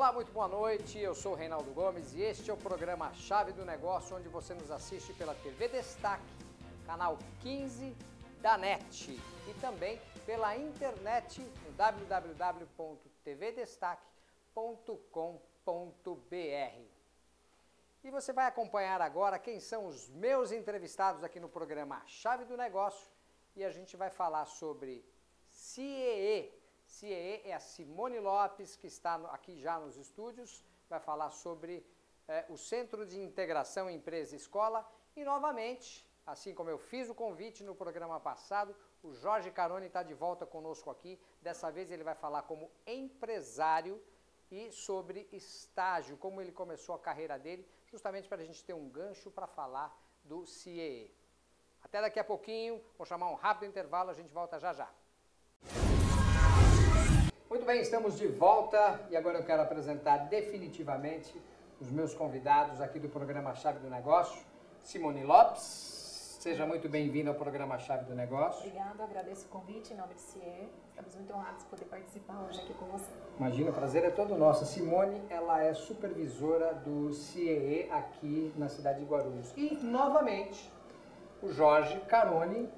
Olá, muito boa noite, eu sou o Reinaldo Gomes e este é o programa Chave do Negócio, onde você nos assiste pela TV Destaque, canal 15 da NET e também pela internet no www.tvdestaque.com.br. E você vai acompanhar agora quem são os meus entrevistados aqui no programa Chave do Negócio e a gente vai falar sobre CIEE. CIEE é a Simone Lopes, que está aqui já nos estúdios, vai falar sobre o Centro de Integração Empresa-Escola e, novamente, assim como eu fiz o convite no programa passado, o Jorge Caroni está de volta conosco aqui. Dessa vez ele vai falar como empresário e sobre estágio, como ele começou a carreira dele, justamente para a gente ter um gancho para falar do CIEE. Até daqui a pouquinho, vou chamar um rápido intervalo, a gente volta já já. Muito bem, estamos de volta e agora eu quero apresentar definitivamente os meus convidados aqui do programa Chave do Negócio. Simone Lopes, seja muito bem-vinda ao programa Chave do Negócio. Obrigada, agradeço o convite em nome do CIEE. Estamos muito honrados de poder participar hoje aqui com você. Imagina, o prazer é todo nosso. A Simone, ela é supervisora do CIEE aqui na cidade de Guarulhos. E, novamente, o Jorge Caroni.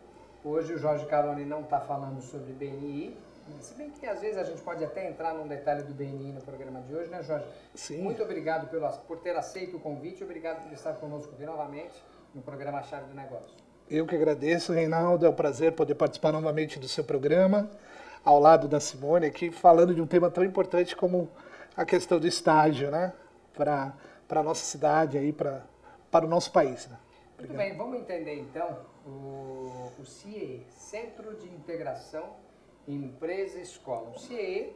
Hoje o Jorge Caroni não está falando sobre BNI, se bem que às vezes a gente pode até entrar num detalhe do BNI no programa de hoje, né, Jorge? Sim. Muito obrigado por ter aceito o convite, obrigado por estar conosco aqui novamente no programa Chave do Negócio. Eu que agradeço, Reinaldo, é um prazer poder participar novamente do seu programa, ao lado da Simone, aqui falando de um tema tão importante como a questão do estágio, né, para a nossa cidade, aí, para o nosso país. Né? Muito bem, vamos entender então o CIEE, Centro de Integração Empresa-Escola. O CIEE,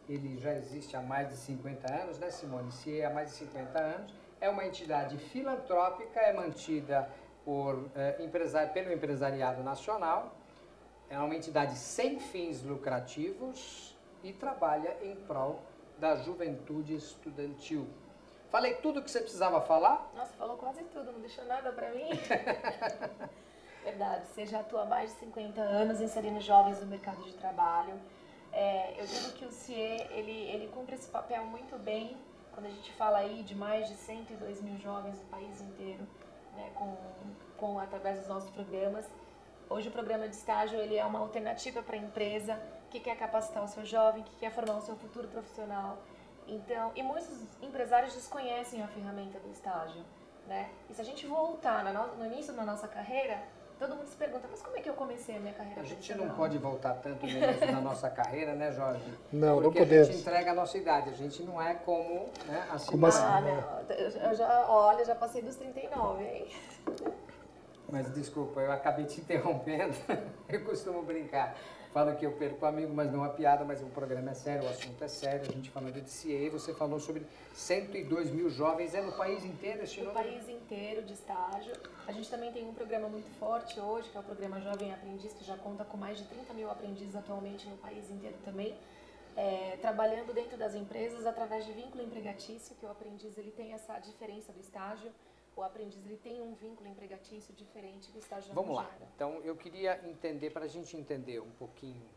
ele já existe há mais de 50 anos, né, Simone? O CIEE há mais de 50 anos, é uma entidade filantrópica, é mantida pelo empresariado nacional, é uma entidade sem fins lucrativos e trabalha em prol da juventude estudantil. Falei tudo o que você precisava falar? Nossa, falou quase tudo, não deixou nada para mim. Verdade, você já atua há mais de 50 anos inserindo jovens no mercado de trabalho. Eu digo que o CIEE, ele cumpre esse papel muito bem quando a gente fala aí de mais de 102 mil jovens no país inteiro, né, através dos nossos programas. Hoje o programa de estágio ele é uma alternativa para a empresa que quer capacitar o seu jovem, que quer formar o seu futuro profissional. Então, e muitos empresários desconhecem a ferramenta do estágio, né? E se a gente voltar no início da nossa carreira, todo mundo se pergunta, mas como é que eu comecei a minha carreira profissional? A gente não pode voltar tanto no início da nossa carreira, né, Jorge? Não, porque não podemos. A gente entrega a nossa idade, a gente não é como, né, assim. Como assim? Não, eu já passei dos 39, hein? Mas desculpa, eu acabei te interrompendo, eu costumo brincar. Falo que eu perco amigo, mas não a piada, mas o programa é sério, o assunto é sério. A gente falando de CIEE, você falou sobre 102 mil jovens, é no país inteiro este número? No país inteiro de estágio. A gente também tem um programa muito forte hoje, que é o programa Jovem Aprendiz, que já conta com mais de 30 mil aprendizes atualmente no país inteiro também. Trabalhando dentro das empresas através de vínculo empregatício, que o aprendiz ele tem essa diferença do estágio. O aprendiz ele tem um vínculo empregatício diferente do estagiário. Vamos lá. Então, eu queria entender, para a gente entender um pouquinho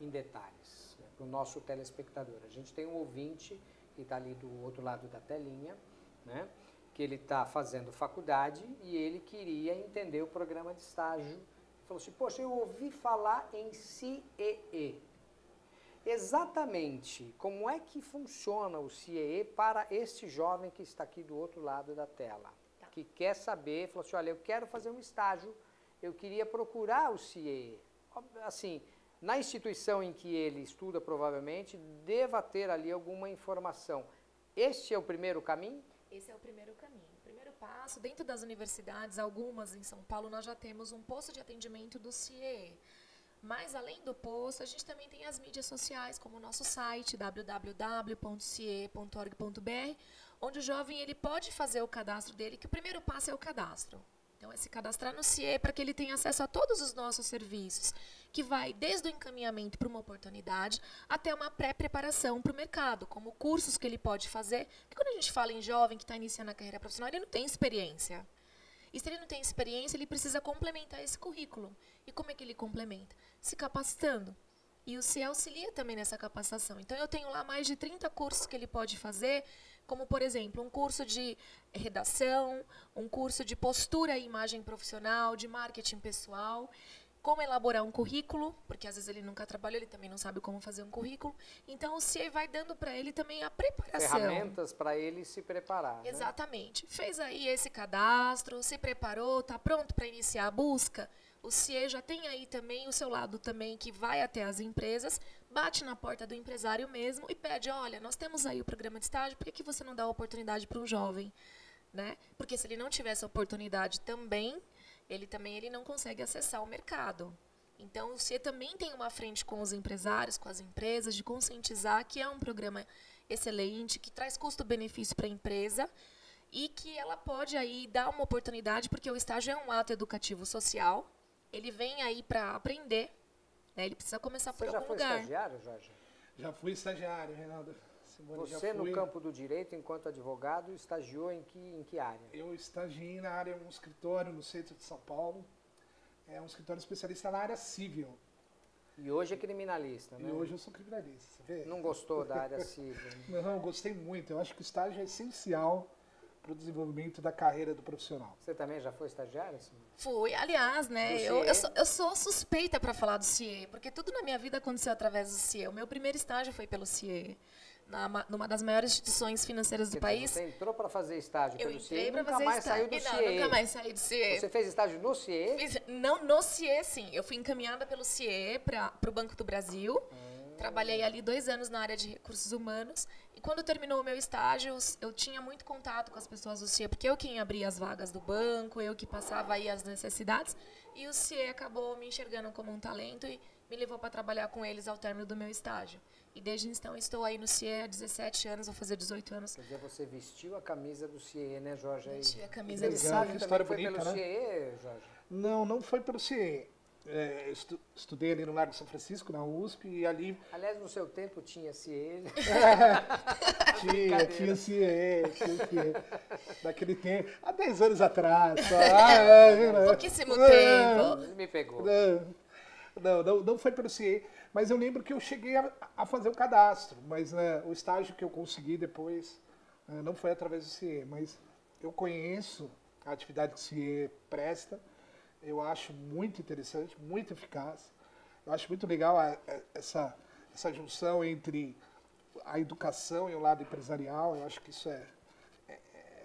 em detalhes, para o nosso telespectador. A gente tem um ouvinte que está ali do outro lado da telinha, né, que ele está fazendo faculdade e ele queria entender o programa de estágio. Ele falou assim, poxa, eu ouvi falar em CIEE. Exatamente como é que funciona o CIEE para este jovem que está aqui do outro lado da tela? Que quer saber, falou assim, olha, eu quero fazer um estágio, eu queria procurar o CIEE. Assim, na instituição em que ele estuda, provavelmente, deva ter ali alguma informação. Este é o primeiro caminho? Esse é o primeiro caminho. O primeiro passo, dentro das universidades, algumas em São Paulo, nós já temos um posto de atendimento do CIEE. Mas, além do posto, a gente também tem as mídias sociais, como o nosso site, www.ciee.org.br, onde o jovem ele pode fazer o cadastro dele, que o primeiro passo é o cadastro. Então, é se cadastrar no CIEE para que ele tenha acesso a todos os nossos serviços, que vai desde o encaminhamento para uma oportunidade até uma pré-preparação para o mercado, como cursos que ele pode fazer. Porque quando a gente fala em jovem que está iniciando a carreira profissional, ele não tem experiência. E se ele não tem experiência, ele precisa complementar esse currículo. E como é que ele complementa? Se capacitando. E o CIE auxilia também nessa capacitação. Então, eu tenho lá mais de 30 cursos que ele pode fazer, como, por exemplo, um curso de redação, um curso de postura e imagem profissional, de marketing pessoal, como elaborar um currículo, porque às vezes ele nunca trabalhou, ele também não sabe como fazer um currículo. Então, o CIE vai dando para ele também a preparação. Ferramentas para ele se preparar. Exatamente. Né? Fez aí esse cadastro, se preparou, está pronto para iniciar a busca. O CIE já tem aí também o seu lado também que vai até as empresas, bate na porta do empresário mesmo e pede, olha, nós temos aí o programa de estágio, por que você não dá a oportunidade para um jovem? Né? Porque se ele não tiver essa oportunidade também, ele não consegue acessar o mercado. Então, o CIE também tem uma frente com os empresários, com as empresas, de conscientizar que é um programa excelente, que traz custo-benefício para a empresa e que ela pode aí dar uma oportunidade, porque o estágio é um ato educativo social, ele vem aí para aprender, né? Ele precisa começar por algum lugar. Você já foi estagiário, Jorge? Já fui estagiário, Reinaldo. Simone, você, no campo do direito, enquanto advogado, estagiou em que área? Eu estagiei na área, um escritório no centro de São Paulo, um escritório especialista na área civil. E hoje é criminalista, né? E hoje eu sou criminalista, você vê? Não gostou da área civil? Não, gostei muito. Eu acho que o estágio é essencial para o desenvolvimento da carreira do profissional. Você também já foi estagiária? Fui. Aliás, né, eu sou suspeita para falar do CIE, porque tudo na minha vida aconteceu através do CIE. O meu primeiro estágio foi pelo CIE, numa das maiores instituições financeiras do país. Você entrou para fazer estágio pelo CIE e nunca mais saiu do CIE. Nunca mais saí do CIE. Você fez estágio no CIE? Não, no CIE, sim. Eu fui encaminhada pelo CIE para o Banco do Brasil. Trabalhei ali 2 anos na área de recursos humanos. E quando terminou o meu estágio, eu tinha muito contato com as pessoas do CIE, porque eu quem abria as vagas do banco, eu que passava aí as necessidades. E o CIE acabou me enxergando como um talento e me levou para trabalhar com eles ao término do meu estágio. E desde então estou aí no CIE há 17 anos, vou fazer 18 anos. Quer dizer, você vestiu a camisa do CIE, né, Jorge? Vesti a camisa do CIE. Também história foi bonita, pelo né? CIE, Jorge? Não foi pelo CIE. Estudei ali no Largo São Francisco, na USP, e ali... Aliás, no seu tempo tinha CIE. tinha CIE. Daquele tempo, há 10 anos atrás. Pouquíssimo tempo. Me pegou. Não foi pelo CIE, mas eu lembro que eu cheguei a fazer o cadastro, mas o estágio que eu consegui depois não foi através do CIE, mas eu conheço a atividade que o CIE presta. Eu acho muito interessante, muito eficaz. Eu acho muito legal essa junção entre a educação e o lado empresarial. Eu acho que isso é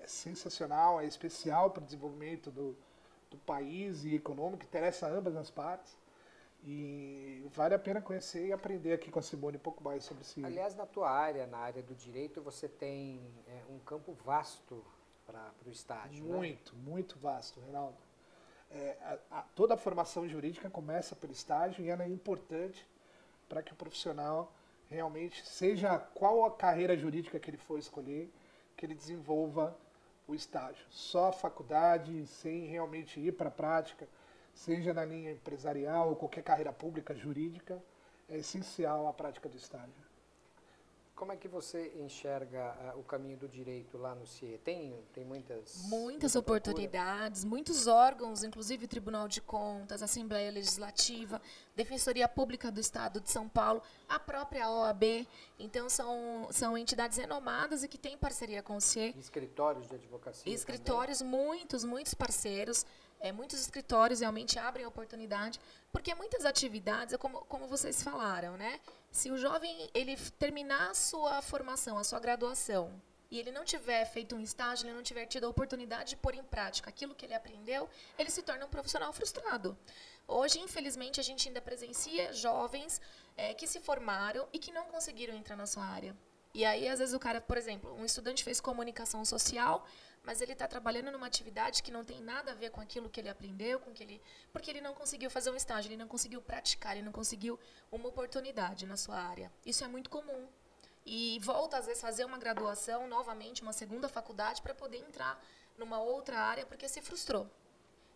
sensacional, é especial para o desenvolvimento do país e econômico, interessa ambas as partes. E vale a pena conhecer e aprender aqui com a Simone um pouco mais sobre isso. Aliás, na tua área, na área do direito, você tem um campo vasto para o estágio. Muito vasto, Reinaldo. Toda a formação jurídica começa pelo estágio e ela é importante para que o profissional realmente, seja qual a carreira jurídica que ele for escolher, que ele desenvolva o estágio. Só a faculdade, sem realmente ir para a prática, seja na linha empresarial ou qualquer carreira pública jurídica, é essencial a prática do estágio. Como é que você enxerga o caminho do direito lá no CIE? Tem muitas oportunidades, muitos órgãos, inclusive o Tribunal de Contas, Assembleia Legislativa, Defensoria Pública do Estado de São Paulo, a própria OAB. Então, são entidades renomadas e que têm parceria com o CIE. Escritórios de advocacia. Escritórios, muitos parceiros. Muitos escritórios realmente abrem a oportunidade, porque muitas atividades, como vocês falaram, né? Se o jovem ele terminar a sua formação, a sua graduação, e ele não tiver feito um estágio, ele não tiver tido a oportunidade de pôr em prática aquilo que ele aprendeu, ele se torna um profissional frustrado. Hoje, infelizmente, a gente ainda presencia jovens que se formaram e que não conseguiram entrar na sua área. E aí, às vezes, o cara, por exemplo, um estudante fez comunicação social, mas ele está trabalhando numa atividade que não tem nada a ver com aquilo que ele aprendeu, porque ele não conseguiu fazer um estágio, ele não conseguiu praticar, ele não conseguiu uma oportunidade na sua área. Isso é muito comum. E volta, às vezes, fazer uma graduação, novamente, uma segunda faculdade, para poder entrar numa outra área, porque se frustrou.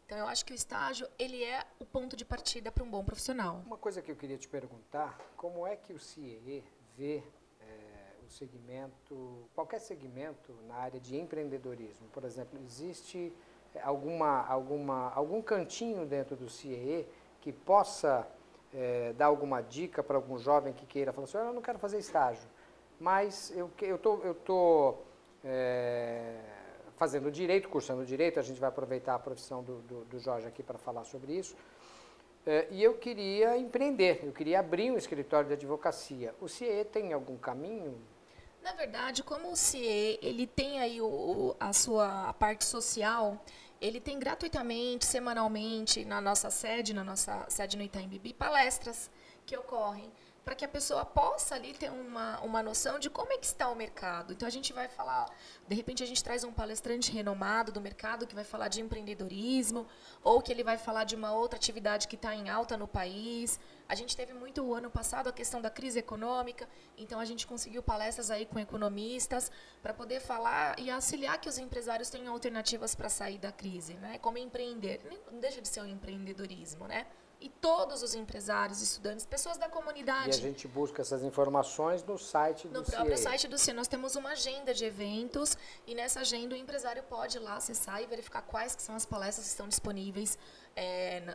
Então, eu acho que o estágio, ele é o ponto de partida para um bom profissional. Uma coisa que eu queria te perguntar, como é que o CIE vê o segmento, qualquer segmento na área de empreendedorismo? Por exemplo, existe algum cantinho dentro do CIE que possa dar alguma dica para algum jovem que queira falar assim, eu não quero fazer estágio, mas eu estou fazendo direito, cursando direito, a gente vai aproveitar a profissão do Jorge aqui para falar sobre isso, e eu queria empreender, eu queria abrir um escritório de advocacia. O CIE tem algum caminho? Na verdade, como o CIE, ele tem aí a parte social, ele tem gratuitamente, semanalmente, na nossa sede no Itaim Bibi, palestras que ocorrem para que a pessoa possa ali ter uma noção de como é que está o mercado. Então, a gente vai falar, de repente, a gente traz um palestrante renomado do mercado que vai falar de empreendedorismo, ou que ele vai falar de uma outra atividade que está em alta no país. A gente teve muito o ano passado a questão da crise econômica, então a gente conseguiu palestras aí com economistas para poder falar e auxiliar que os empresários tenham alternativas para sair da crise, né? Como empreender, não deixa de ser um empreendedorismo, né? E todos os empresários, estudantes, pessoas da comunidade. E a gente busca essas informações no site do CIE. No próprio site do CIE, nós temos uma agenda de eventos e nessa agenda o empresário pode ir lá acessar e verificar quais que são as palestras que estão disponíveis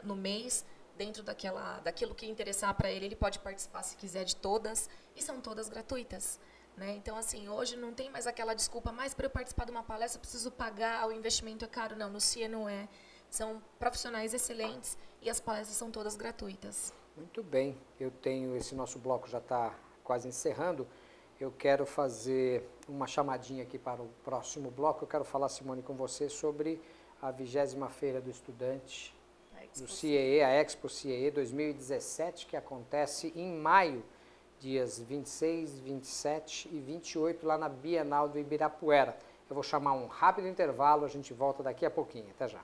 no mês, dentro daquilo que interessar para ele. Ele pode participar se quiser de todas e são todas gratuitas. Né? Então, assim, hoje não tem mais aquela desculpa, mas para eu participar de uma palestra eu preciso pagar, o investimento é caro. Não, no CIE não é. São profissionais excelentes e as palestras são todas gratuitas. Muito bem, esse nosso bloco já está quase encerrando. Eu quero fazer uma chamadinha aqui para o próximo bloco. Eu quero falar, Simone, com você sobre a 20ª Feira do Estudante do CIE, a Expo CIE 2017, que acontece em maio, dias 26, 27 e 28, lá na Bienal do Ibirapuera. Eu vou chamar um rápido intervalo, a gente volta daqui a pouquinho. Até já.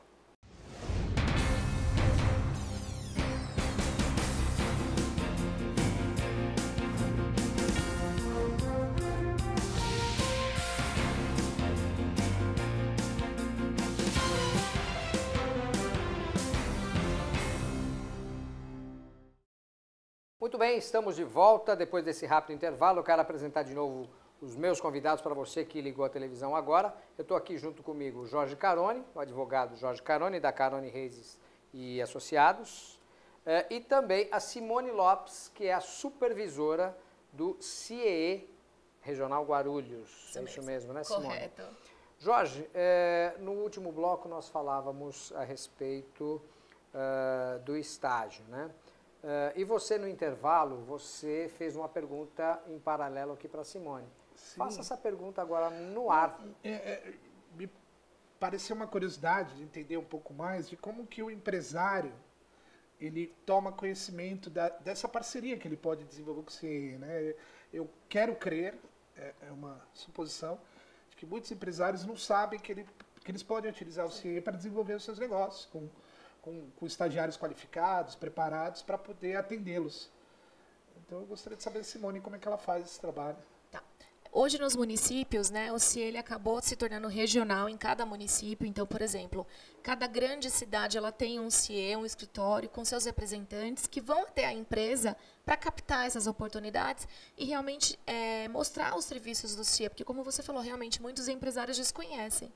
Muito bem, estamos de volta. Depois desse rápido intervalo, eu quero apresentar de novo os meus convidados para você que ligou a televisão agora. Eu estou aqui junto comigo o Jorge Caroni, o advogado Jorge Caroni, da Caroni Reis e Associados, e também a Simone Lopes, que é a supervisora do CIE Regional Guarulhos. É isso mesmo, né, Simone? Correto. Jorge, no último bloco nós falávamos a respeito do estágio, né? E você, no intervalo, você fez uma pergunta em paralelo aqui para a Simone. Sim. Faça essa pergunta agora no ar. Me pareceu uma curiosidade de entender um pouco mais de como que o empresário ele toma conhecimento dessa parceria que ele pode desenvolver com o CIE, né? Eu quero crer, é uma suposição, de que muitos empresários não sabem que eles podem utilizar o CIE para desenvolver os seus negócios, com estagiários qualificados, preparados para poder atendê-los. Então eu gostaria de saber, Simone, como é que ela faz esse trabalho. Tá. Hoje nos municípios, né, o CIE ele acabou se tornando regional em cada município. Então, por exemplo, cada grande cidade ela tem um CIE, um escritório com seus representantes que vão até a empresa para captar essas oportunidades e realmente mostrar os serviços do CIE, porque como você falou, realmente muitos empresários desconhecem.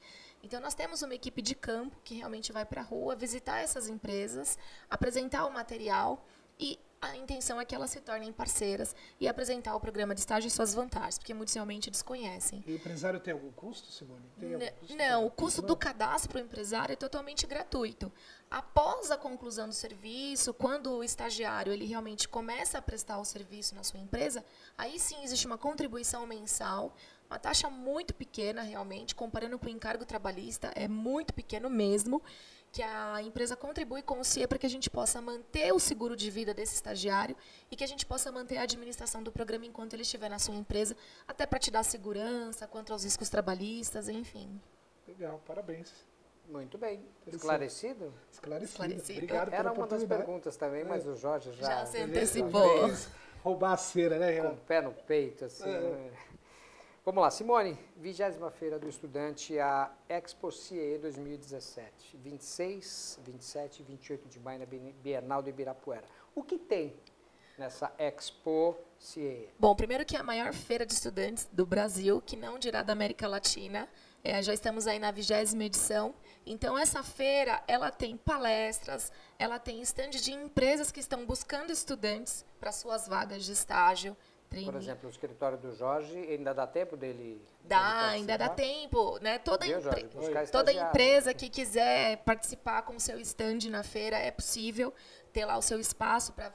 Então, nós temos uma equipe de campo que realmente vai para a rua, visitar essas empresas, apresentar o material e a intenção é que elas se tornem parceiras e apresentar o programa de estágio e suas vantagens, porque muitos realmente desconhecem. E o empresário tem algum custo, Simone? Não, o custo do cadastro para o empresário é totalmente gratuito. Após a conclusão do serviço, quando o estagiário ele realmente começa a prestar o serviço na sua empresa, aí sim existe uma contribuição mensal, uma taxa muito pequena realmente, comparando com o encargo trabalhista, é muito pequeno mesmo, que a empresa contribui com o CIE para que a gente possa manter o seguro de vida desse estagiário e que a gente possa manter a administração do programa enquanto ele estiver na sua empresa, até para te dar segurança quanto aos riscos trabalhistas, enfim. Legal, parabéns. Muito bem. Esclarecido? Esclarecido. Obrigado pela Era uma das perguntas também, mas o Jorge já se antecipou. Roubar a cera, né? Com o pé no peito, assim. Vamos lá, Simone, 20ª Feira do Estudante, a Expo CIE 2017, 26, 27 e 28 de maio na Bienal do Ibirapuera. O que tem nessa Expo CIE? Bom, primeiro que é a maior feira de estudantes do Brasil, que não dirá da América Latina. Já estamos aí na 20ª edição. Então, essa feira, ela tem palestras, ela tem stand de empresas que estão buscando estudantes para suas vagas de estágio. Por exemplo, o escritório do Jorge, ainda dá tempo dele ainda dá tempo, né? Toda toda empresa que quiser participar com o seu stand na feira é possível ter lá o seu espaço para,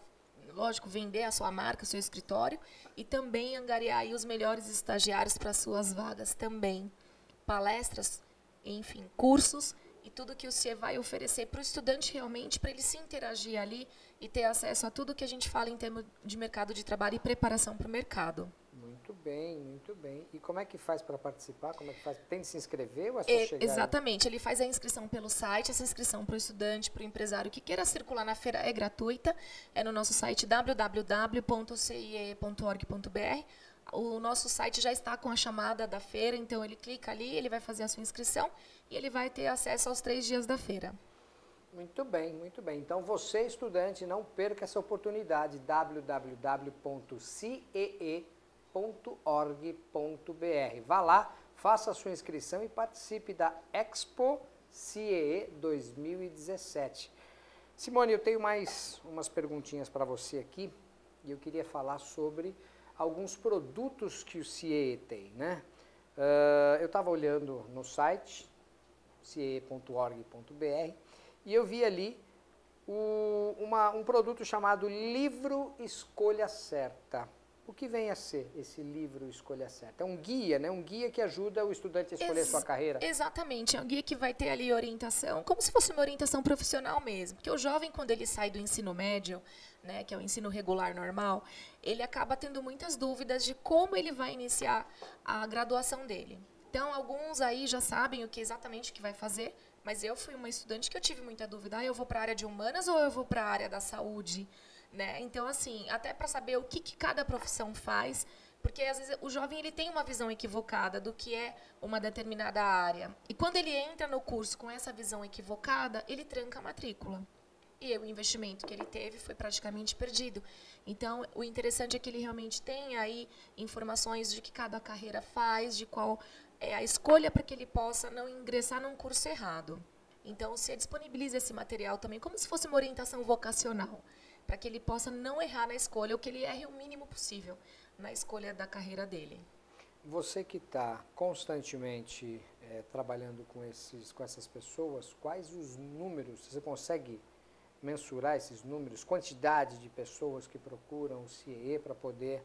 lógico, vender a sua marca, o seu escritório e também angariar aí os melhores estagiários para suas vagas também. Palestras, enfim, cursos e tudo que o CIE vai oferecer para o estudante realmente, para ele se interagir ali e ter acesso a tudo que a gente fala em termos de mercado de trabalho e preparação para o mercado. Muito bem, muito bem. E como é que faz para participar? Como é que faz? Tem de se inscrever ou é só chegar? Exatamente, ele faz a inscrição pelo site, essa inscrição para o estudante, para o empresário que queira circular na feira é gratuita, é no nosso site www.cie.org.br. O nosso site já está com a chamada da feira, então ele clica ali, ele vai fazer a sua inscrição e ele vai ter acesso aos 3 dias da feira. Muito bem, muito bem. Então, você, estudante, não perca essa oportunidade, www.ciee.org.br. Vá lá, faça a sua inscrição e participe da Expo CIEE 2017. Simone, eu tenho mais umas perguntinhas para você aqui e eu queria falar sobre alguns produtos que o CIEE tem, né? Eu estava olhando no site, ciee.org.br, e eu vi ali um produto chamado Livro Escolha Certa. O que vem a ser esse livro Escolha Certa? É um guia, né? Um guia que ajuda o estudante a escolher sua carreira. Exatamente, é um guia que vai ter ali orientação, como se fosse uma orientação profissional mesmo. Porque o jovem, quando ele sai do ensino médio, né, que é o ensino regular normal, ele acaba tendo muitas dúvidas de como ele vai iniciar a graduação dele. Então, alguns aí já sabem o que exatamente que vai fazer, mas eu fui uma estudante que eu tive muita dúvida. Eu vou para a área de humanas ou eu vou para a área da saúde? Né? Então, assim, até para saber o que cada profissão faz, porque às vezes o jovem ele tem uma visão equivocada do que é uma determinada área. E quando ele entra no curso com essa visão equivocada, ele tranca a matrícula. E o investimento que ele teve foi praticamente perdido. Então, o interessante é que ele realmente tenha aí informações de que cada carreira faz, de qual é a escolha para que ele possa não ingressar num curso errado. Então, se disponibiliza esse material também como se fosse uma orientação vocacional, para que ele possa não errar na escolha, ou que ele erre o mínimo possível na escolha da carreira dele. Você que está constantemente trabalhando com essas pessoas, quais os números, você consegue mensurar esses números, quantidade de pessoas que procuram o CIEE para poder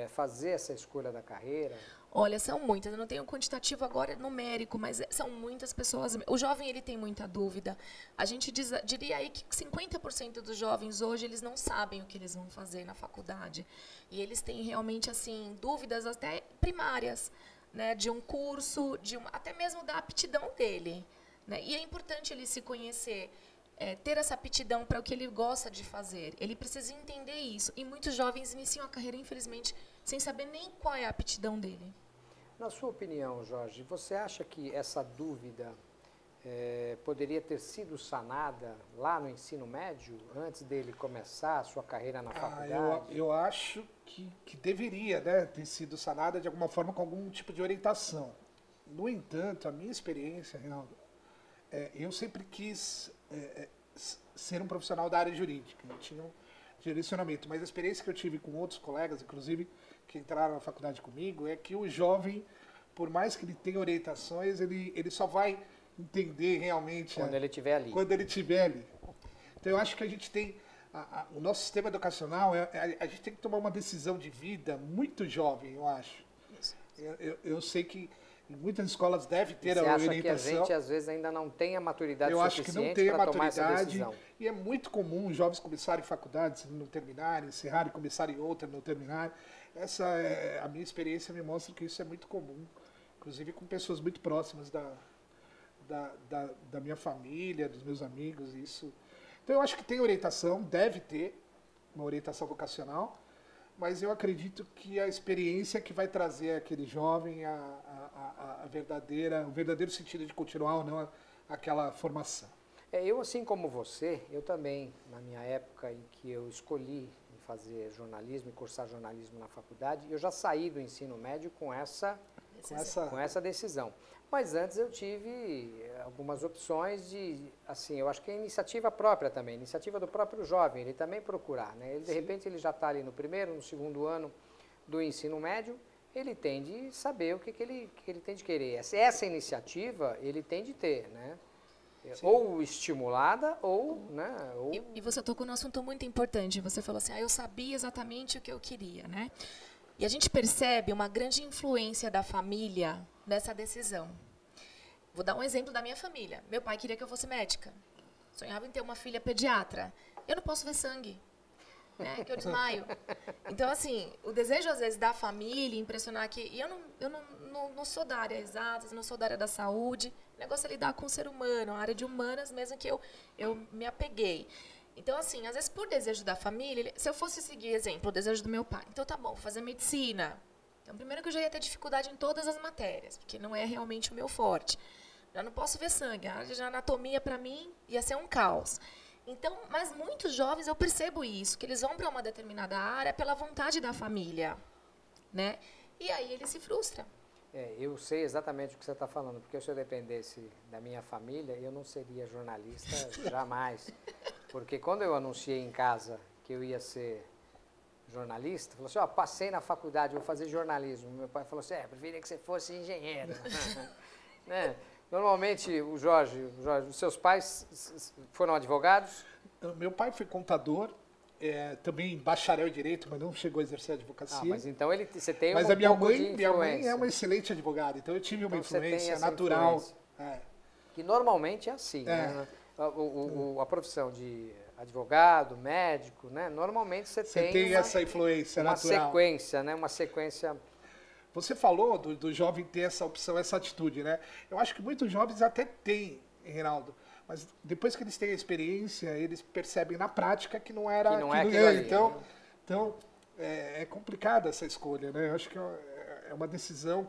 fazer essa escolha da carreira? Olha, são muitas. Eu não tenho um quantitativo agora numérico, mas são muitas pessoas. O jovem ele tem muita dúvida. A gente diria aí que 50% dos jovens hoje eles não sabem o que eles vão fazer na faculdade. E eles têm realmente assim dúvidas até primárias, né, de um curso, até mesmo da aptidão dele, né? E é importante ele se conhecer. Ter essa aptidão para o que ele gosta de fazer. Ele precisa entender isso. E muitos jovens iniciam a carreira, infelizmente, sem saber nem qual é a aptidão dele. Na sua opinião, Jorge, você acha que essa dúvida poderia ter sido sanada lá no ensino médio, antes dele começar a sua carreira na faculdade? Eu acho que deveria, né, ter sido sanada de alguma forma com algum tipo de orientação. No entanto, a minha experiência, Reinaldo, eu sempre quis ser um profissional da área jurídica, não tinha um direcionamento, mas a experiência que eu tive com outros colegas, inclusive, que entraram na faculdade comigo, é que o jovem, por mais que ele tenha orientações, ele só vai entender realmente quando ele estiver ali. Quando ele estiver ali. Então eu acho que a gente tem, o nosso sistema educacional, a gente tem que tomar uma decisão de vida muito jovem, eu acho. Eu sei que em muitas escolas deve ter a orientação. Você acha que a gente, às vezes, ainda não tem a maturidade suficiente para tomar essa decisão? E é muito comum os jovens começarem faculdades e não terminarem, encerrarem e começarem outra e não terminarem. A minha experiência me mostra que isso é muito comum, inclusive com pessoas muito próximas da minha família, dos meus amigos. Isso. Então, eu acho que tem orientação, deve ter uma orientação vocacional, mas eu acredito que a experiência que vai trazer aquele jovem o verdadeiro sentido de continuar ou não aquela formação. Eu, assim como você, eu também, na minha época em que eu escolhi fazer jornalismo e cursar jornalismo na faculdade, eu já saí do ensino médio com essa com essa decisão. Mas antes eu tive algumas opções de, assim, eu acho que é iniciativa própria também, iniciativa do próprio jovem, ele também procurar, né? Ele, de repente, ele já está ali no primeiro, no segundo ano do ensino médio, ele tem de saber o que ele tem de querer. Essa iniciativa ele tem de ter, né? Sim. Ou estimulada, ou, né? E você tocou num assunto muito importante, você falou assim, eu sabia exatamente o que eu queria, né? E a gente percebe uma grande influência da família nessa decisão. Vou dar um exemplo da minha família. Meu pai queria que eu fosse médica. Sonhava em ter uma filha pediatra. Eu não posso ver sangue, né, que eu desmaio. Então, assim, o desejo, às vezes, da família, impressionar que... E eu não sou da área exata, não sou da área da saúde. O negócio é lidar com o ser humano, a área de humanas mesmo que eu me apeguei. Então, assim, às vezes, por desejo da família, se eu fosse seguir, exemplo, o desejo do meu pai, então tá bom, vou fazer medicina. Então, primeiro que eu já ia ter dificuldade em todas as matérias, porque não é realmente o meu forte. Já não posso ver sangue, a área de anatomia, para mim, ia ser um caos. Então, mas muitos jovens, eu percebo isso, que eles vão para uma determinada área pela vontade da família, né? E aí ele se frustra. Eu sei exatamente o que você está falando, porque se eu dependesse da minha família, eu não seria jornalista jamais. Porque quando eu anunciei em casa que eu ia ser jornalista, falou assim, passei na faculdade, vou fazer jornalismo. Meu pai falou assim, preferia que você fosse engenheiro. Né? Normalmente, o Jorge, os seus pais foram advogados? Meu pai foi contador, também bacharel em Direito, mas não chegou a exercer a advocacia. Mas então você tem mas um a minha pouco mãe, de influência. Minha mãe é uma excelente advogada, então eu tive uma influência natural. Influência. Que normalmente é assim, né? A profissão de advogado, médico, né? Normalmente você tem essa influência natural. Uma sequência, né? Uma sequência... Você falou do jovem ter essa opção, essa atitude, né? Eu acho que muitos jovens até têm, Reinaldo, mas depois que eles têm a experiência, eles percebem na prática que não era aquilo ali. Então, é complicada essa escolha, né? Eu acho que é uma decisão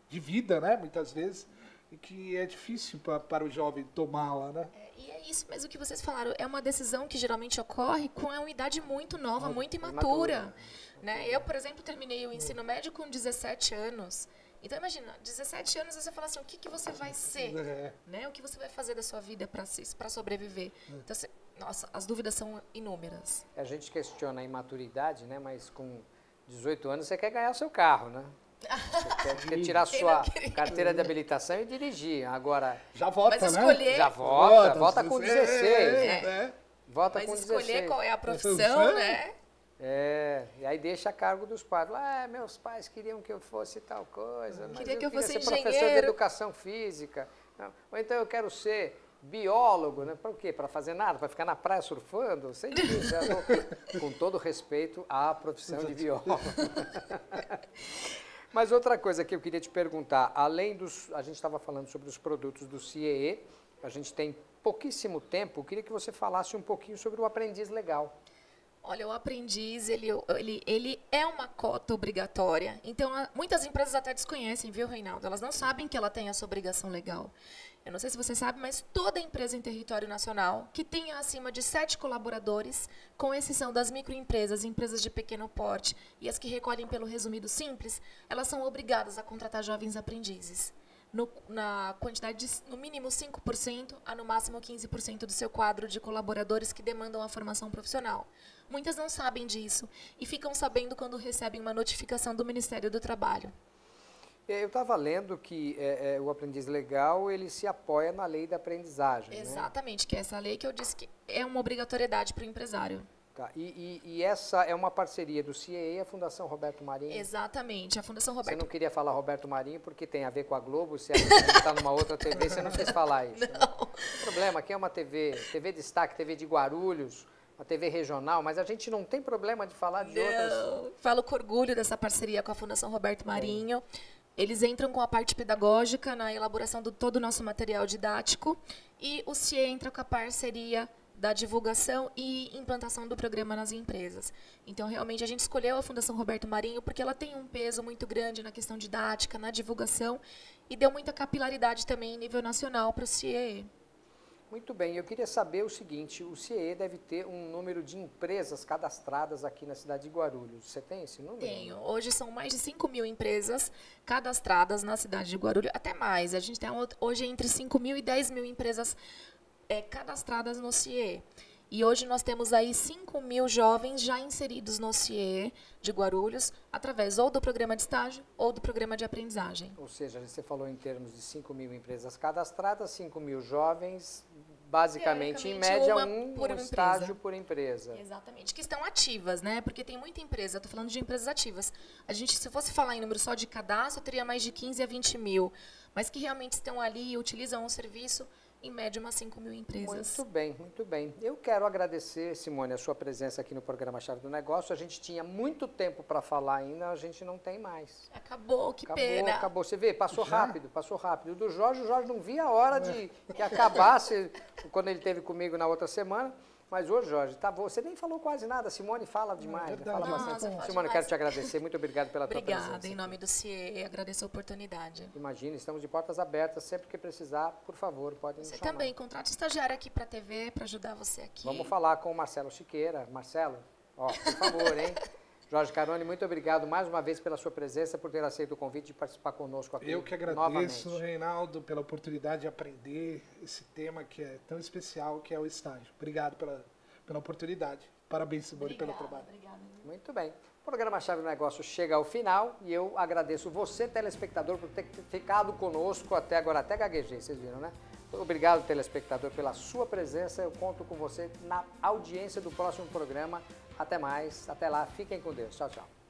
de vida, né? Muitas vezes, e que é difícil para o jovem tomá-la, né? E é isso mesmo que vocês falaram, é uma decisão que geralmente ocorre com uma idade muito nova, muito imatura. Né? Eu, por exemplo, terminei o ensino médio com 17 anos. Então, imagina, 17 anos você fala assim, o que você vai ser? Né? O que você vai fazer da sua vida para sobreviver? Então, nossa, as dúvidas são inúmeras. A gente questiona a imaturidade, né? Mas com 18 anos você quer ganhar o seu carro, né? Você quer tirar sua carteira de habilitação e dirigir. Agora, já vota, mas escolher, né? Já vota com 16. Vota mas com escolher 16. Qual é a profissão, né? E aí deixa a cargo dos pais. Meus pais queriam que eu fosse tal coisa, mas queria que eu fosse ser engenheiro. Professor de educação física. Não. Ou então eu quero ser biólogo, né? Para o quê? Para fazer nada? Para ficar na praia surfando? Sei disso. Com todo respeito à profissão de biólogo. Mas outra coisa que eu queria te perguntar, além a gente estava falando sobre os produtos do CIEE, a gente tem pouquíssimo tempo, eu queria que você falasse um pouquinho sobre o aprendiz legal. Olha, o aprendiz, ele é uma cota obrigatória. Então, muitas empresas até desconhecem, viu, Reinaldo? Elas não sabem que ela tem essa obrigação legal. Eu não sei se você sabe, mas toda empresa em território nacional que tenha acima de 7 colaboradores, com exceção das microempresas, empresas de pequeno porte e as que recolhem pelo resumido simples, elas são obrigadas a contratar jovens aprendizes. Na quantidade de, no mínimo, 5% a no máximo 15% do seu quadro de colaboradores que demandam a formação profissional. Muitas não sabem disso e ficam sabendo quando recebem uma notificação do Ministério do Trabalho. Eu estava lendo que o aprendiz legal ele se apoia na lei da aprendizagem. Exatamente, né? Que é essa lei que eu disse que é uma obrigatoriedade para o empresário. Tá. E essa é uma parceria do CIEE e a Fundação Roberto Marinho? Exatamente, a Fundação Roberto... Você não queria falar Roberto Marinho porque tem a ver com a Globo, se está numa outra TV, você não quis falar isso. Não. Né? O problema aqui é uma TV Destaque, TV de Guarulhos, uma TV regional, mas a gente não tem problema de falar de outras... Não, falo com orgulho dessa parceria com a Fundação Roberto Marinho. Eles entram com a parte pedagógica na elaboração de todo o nosso material didático e o CIE entra com a parceria da divulgação e implantação do programa nas empresas. Então, realmente, a gente escolheu a Fundação Roberto Marinho porque ela tem um peso muito grande na questão didática, na divulgação, e deu muita capilaridade também em nível nacional para o CIE. Muito bem, eu queria saber o seguinte, o CIE deve ter um número de empresas cadastradas aqui na cidade de Guarulhos. Você tem esse número? Tenho. Hoje são mais de 5.000 empresas cadastradas na cidade de Guarulhos, até mais. A gente tem hoje entre 5.000 e 10.000 empresas cadastradas no CIE. E hoje nós temos aí 5.000 jovens já inseridos no CIE de Guarulhos, através ou do programa de estágio ou do programa de aprendizagem. Ou seja, você falou em termos de 5.000 empresas cadastradas, 5.000 jovens, basicamente, em média, um estágio por empresa. Exatamente, que estão ativas, né? Porque tem muita empresa, estou falando de empresas ativas. A gente, se fosse falar em número só de cadastro, teria mais de 15 a 20 mil. Mas que realmente estão ali e utilizam o serviço, em média, umas 5.000 empresas. Muito bem, muito bem. Eu quero agradecer, Simone, a sua presença aqui no programa Chave do Negócio. A gente tinha muito tempo para falar ainda, a gente não tem mais. Acabou, que pena. Acabou. Você vê, passou rápido, passou rápido. O do Jorge, o Jorge não via a hora de que acabasse quando ele esteve comigo na outra semana. Mas hoje, Jorge, tá, você nem falou quase nada. Simone fala demais, fala bastante. Simone, quero te agradecer. Muito obrigado pela tua presença. Obrigada, em nome do CIE, agradeço a oportunidade. Imagina, estamos de portas abertas. Sempre que precisar, por favor, pode nos chamar. Você também, contrate estagiário aqui para a TV, para ajudar você aqui. Vamos falar com o Marcelo Chiqueira. Marcelo, ó, por favor, hein? Jorge Caroni, muito obrigado mais uma vez pela sua presença, por ter aceito o convite de participar conosco aqui. Eu que agradeço, novamente. Reinaldo, pela oportunidade de aprender esse tema que é tão especial, que é o estágio. Obrigado pela oportunidade. Parabéns, Simone, pelo trabalho. Obrigada. Muito bem. O programa Chave do Negócio chega ao final e eu agradeço você, telespectador, por ter ficado conosco até agora. Até gaguejei, vocês viram, né? Obrigado, telespectador, pela sua presença. Eu conto com você na audiência do próximo programa. Até mais. Até lá. Fiquem com Deus. Tchau, tchau.